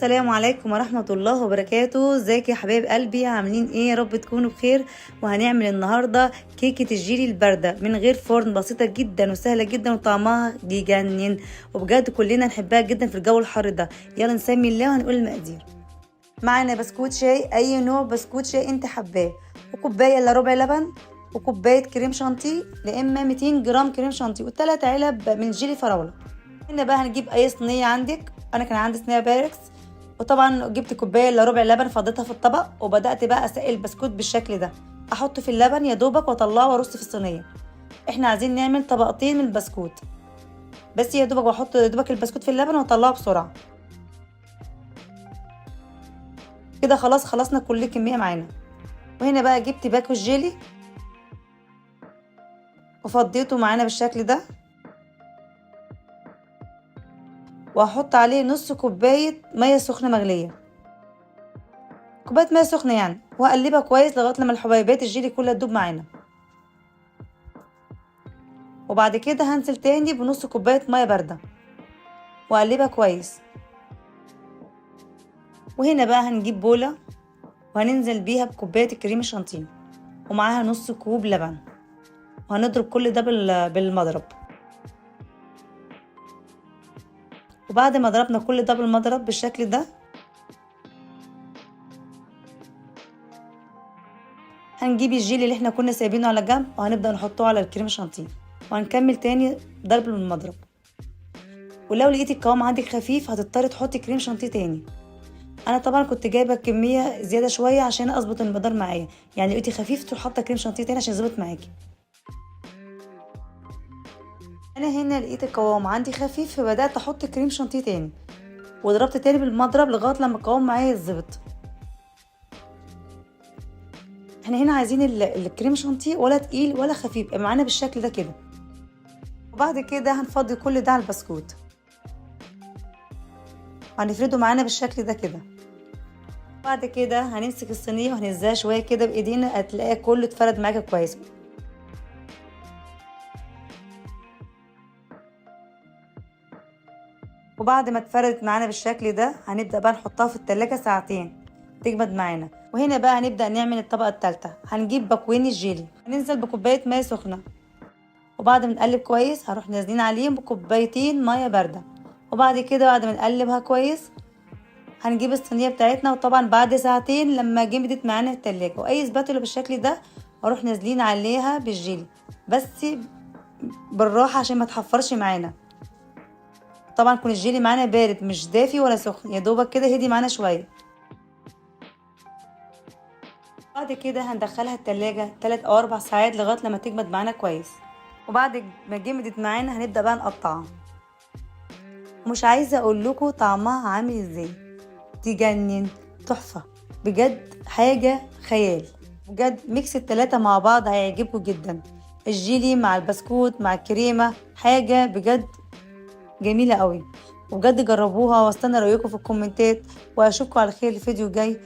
السلام عليكم ورحمة الله وبركاته. ازيك يا حبايب قلبي؟ عاملين ايه؟ يا رب تكونوا بخير. وهنعمل النهاردة كيكة الجيلي الباردة من غير فرن، بسيطة جدا وسهلة جدا وطعمها يجنن، وبجد كلنا نحبها جدا في الجو الحر ده. يلا نسمي الله وهنقول المقادير. معانا بسكوت شاي، اي نوع بسكوت شاي انت حباه، وكوباية الا ربع لبن، وكوباية كريم شانتيه لاما 200 جرام كريم شانتيه، و3 علب من جيلي فراولة. هنا بقى هنجيب اي صينيه عندك، انا كان عندي صينيه بايركس، وطبعا جبت كوبايه الا ربع لبن، فضيتها في الطبق وبدات بقى اسقي البسكوت بالشكل ده، احطه في اللبن يا دوبك واطلعه وارص في الصينيه. احنا عايزين نعمل طبقتين من البسكوت بس، يا دوبك واحط يا دوبك البسكوت في اللبن واطلعه بسرعه كده. خلاص خلصنا كل كميه معانا. وهنا بقى جبت باكو الجيلي وفضيته معانا بالشكل ده، وهحط عليه نص كوبايه ميه سخنه مغليه، كوبايه ميه سخنه يعني، واقلبها كويس لغايه لما الحبيبات الجيلي كلها تدوب معانا. وبعد كده هنزل تاني بنص كوبايه ميه بارده واقلبها كويس. وهنا بقى هنجيب بوله وهننزل بيها بكوبايه الكريم الشانتيه ومعاها نص كوب لبن، وهنضرب كل ده بالمضرب. وبعد ما ضربنا كل ده بالمضرب بالشكل ده، هنجيب الجيلي اللي احنا كنا سايبينه على جنب وهنبدأ نحطه على الكريم الشانتيه، وهنكمل تاني ضرب بالمضرب. ولو لقيتي القوام عندك خفيف هتضطري تحطي كريم شانتيه تاني. انا طبعا كنت جايبه كميه زياده شويه عشان اظبط المقدار معايا، يعني لقيتي خفيف تروح حاطه كريم شانتيه تاني عشان يظبط معاكي. انا هنا لقيت القوام عندي خفيف فبدات احط كريم شانتيه تاني، وضربت تاني بالمضرب لغايه لما القوام معايا يتظبط. احنا هنا عايزين الكريم شانتيه ولا تقيل ولا خفيف، يبقى معانا بالشكل ده كده. وبعد كده هنفضي كل ده على البسكوت وهنفرده معانا بالشكل ده كده. بعد كده هنمسك الصينيه وهنهزها شويه كده بايدينا، هتلاقيها كله اتفرد معاكي كويس. وبعد ما اتفردت معانا بالشكل ده هنبدا بقى نحطها في التلاجة ساعتين تجمد معانا. وهنا بقى هنبدا نعمل الطبقه الثالثه. هنجيب باكوين الجيلي، هننزل بكوبايه ميه سخنه، وبعد ما نقلب كويس هروح نازلين عليهم بكوبايتين ميه بارده. وبعد كده بعد ما نقلبها كويس هنجيب الصينيه بتاعتنا، وطبعا بعد ساعتين لما جمدت معانا في التلاجة، واي سباتولا بالشكل ده اروح نازلين عليها بالجيلي، بس بالراحه عشان ما تحفرش معانا. طبعا يكون الجيلي معانا بارد مش دافي ولا سخن، يا دوبك كده هدي معانا شويه. بعد كده هندخلها التلاجة 3 أو 4 ساعات لغايه لما تجمد معانا كويس. وبعد ما جمدت معانا هنبدا بقى نقطعها. مش عايزه اقول لكم طعمها عامل ازاي، تجنن، تحفه بجد، حاجه خيال بجد. ميكس التلاتة مع بعض هيعجبكم جدا، الجيلي مع البسكوت مع الكريمه، حاجه بجد جميله قوي. وبجد جربوها واستنى رايكم في الكومنتات، واشوفكم على خير الفيديو جاي.